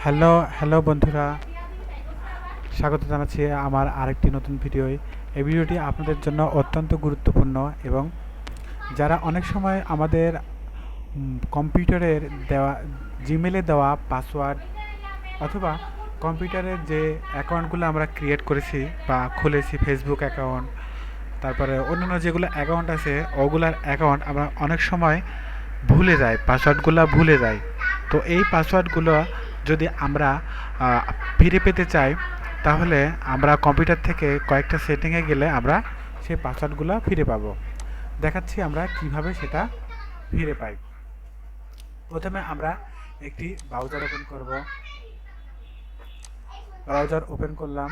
Hello বন্ধুরা, স্বাগত জানাচ্ছি আমার আরেকটি নতুন ভিডিওয়। এই ভিডিওটি আপনাদের জন্য অত্যন্ত গুরুত্বপূর্ণ এবং যারা অনেক সময় আমাদের কম্পিউটারের দেওয়া জিমেলে দেওয়া পাসওয়ার্ড অথবা কম্পিউটারের যে অ্যাকাউন্টগুলো আমরা ক্রিয়েট করেছি বা খুলেছি, ফেসবুক অ্যাকাউন্ট, তারপরে অন্যান্য যেগুলো অ্যাকাউন্ট আছে ওগুলার অ্যাকাউন্ট আমরা অনেক সময় ভুলে যাই, পাসওয়ার্ডগুলো ভুলে যাই। তো এই পাসওয়ার্ডগুলো যদি আমরা ফিরে পেতে চাই, তাহলে আমরা কম্পিউটার থেকে কয়েকটা সেটিংয়ে গেলে আমরা সেই পাসওয়ার্ডগুলো ফিরে পাবো। দেখাচ্ছি আমরা কিভাবে সেটা ফিরে পাই। প্রথমে আমরা একটি ব্রাউজার ওপেন করব। ব্রাউজার ওপেন করলাম।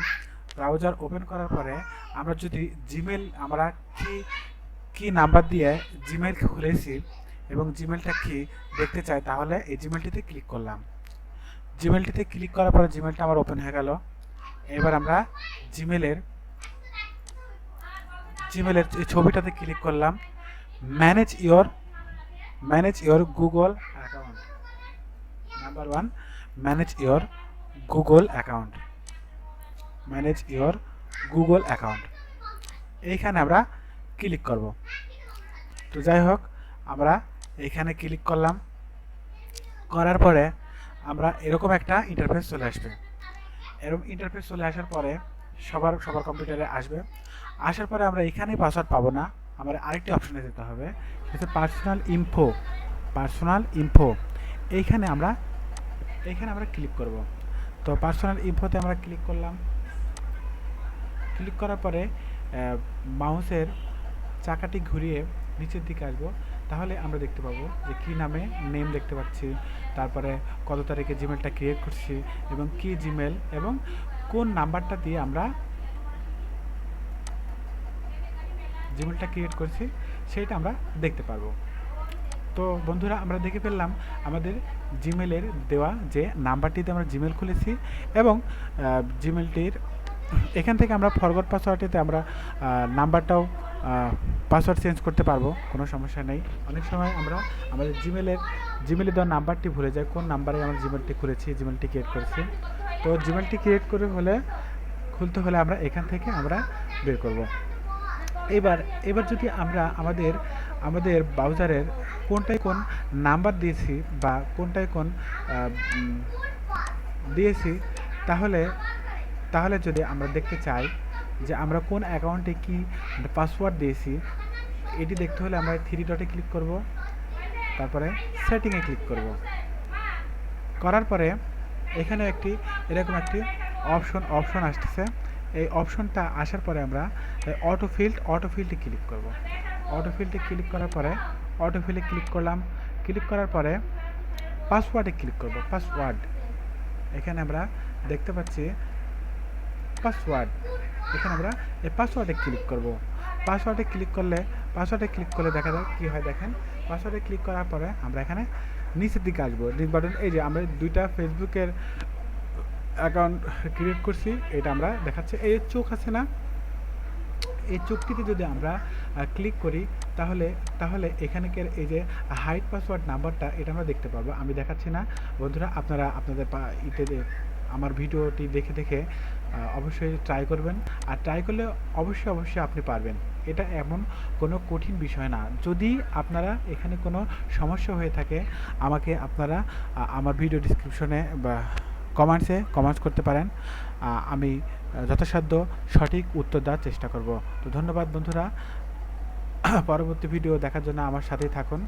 ব্রাউজার ওপেন করার পরে আমরা যদি জিমেল আমরা কি কি নাম্বার দিয়ে জিমেল খুলেছি এবং জিমেলটা কি দেখতে চাই, তাহলে এই জিমেলটিতে ক্লিক করলাম। জিমেলটিতে ক্লিক করার পরে জিমেলটা আমার ওপেন হয়ে গেল। এবার আমরা জিমেলের এই ছবিটাতে ক্লিক করলাম। Manage your Google account. Number 1, manage your Google account. Manage your Google account, এইখানে আমরা ক্লিক করব। তো যাই হোক, আমরা এইখানে ক্লিক করলাম। করার পরে আমরা এরকম একটা ইন্টারফেস চলে আসবে। এরকম ইন্টারফেস চলে আসার পরে সবার কম্পিউটারে আসবে। আসার পরে আমরা এখানেই পাসওয়ার্ড পাবো না, আমরা আরেকটি অপশনে যেতে হবে, সেটা পার্সোনাল ইনফো। এইখানে আমরা ক্লিক করব। তো পার্সোনাল ইনফোতে আমরা ক্লিক করলাম। ক্লিক করার পরে মাউসের চাকাটি ঘুরিয়ে নিচের দিকে আসবো, তাহলে আমরা দেখতে পাবো যে কী নামে নেম দেখতে পাচ্ছি, তারপরে কত তারিখে জিমেলটা ক্রিয়েট করছি এবং কি জিমেল এবং কোন নাম্বারটা দিয়ে আমরা জিমেলটা ক্রিয়েট করছি সেইটা আমরা দেখতে পারবো। তো বন্ধুরা, আমরা দেখে ফেললাম আমাদের জিমেলের দেওয়া যে নাম্বারটিতে আমরা জিমেল খুলেছি এবং জিমেলটির এখান থেকে আমরা ফরগট পাসওয়ার্ডটিতে আমরা নাম্বারটাও পাসওয়ার্ড চেঞ্জ করতে পারবো, কোনো সমস্যা নেই। অনেক সময় আমরা আমাদের জিমেলে দেওয়া নাম্বারটি ভুলে যাই, কোন নাম্বারে আমরা জিমেলটি খুলেছি, জিমেলটি ক্রিয়েট করেছি। তো জিমেলটি ক্রিয়েট খুলতে হলে আমরা এখান থেকে আমরা বের করব। এবার যদি আমরা আমাদের ব্রাউজারের কোনটায় কোন নাম্বার দিয়েছি বা কোনটায় কোন দিয়েছি, তাহলে যদি আমরা দেখতে চাই যে আমরা কোন অ্যাকাউন্টে কি পাসওয়ার্ড দিয়েছি, এটি দেখতে হলে আমরা 3 ডটে ক্লিক করব, তারপরে সেটিংয়ে ক্লিক করব। করার পরে এখানে এরকম একটি অপশন আসতেছে। এই অপশনটা আসার পরে আমরা অটোফিল্ডে ক্লিক করব। অটোফিল্ডে ক্লিক করার পরে অটোফিল্ডে ক্লিক করলাম। ক্লিক করার পরে পাসওয়ার্ডে ক্লিক করব। এখানে আমরা দেখতে পাচ্ছি পাসওয়ার্ড। এখানে আমরা এই পাসওয়ার্ডে ক্লিক করব। পাসওয়ার্ডে ক্লিক করলে দেখা যায় কি হয়, দেখেন। পাসওয়ার্ডে ক্লিক করার পরে আমরা এখানে নিচের দিকে আসবো, নিচ বাটন। এই যে আমরা 2টা ফেসবুকের অ্যাকাউন্ট ক্রিয়েট করছি, এটা আমরা দেখাচ্ছে। এই চোখ আছে না, এই চোখটিতে যদি আমরা ক্লিক করি, তাহলে এখানকার এই যে হাইড পাসওয়ার্ড নাম্বারটা, এটা আমরা দেখতে পাবো। আমি দেখাচ্ছি না বন্ধুরা, আপনারা আপনাদের আমার ভিডিওটি দেখে অবশ্যই ট্রাই করবেন। আর ট্রাই করলে অবশ্যই আপনি পারবেন। এটা এমন কোনো কঠিন বিষয় না। যদি আপনারা এখানে কোনো সমস্যা হয়ে থাকে, আমাকে আপনারা আমার ভিডিও ডিসক্রিপশনে বা কমেন্টস করতে পারেন। আমি যথাসাধ্য সঠিক উত্তর দেওয়ার চেষ্টা করব। তো ধন্যবাদ বন্ধুরা, পরবর্তী ভিডিও দেখার জন্য আমার সাথেই থাকুন।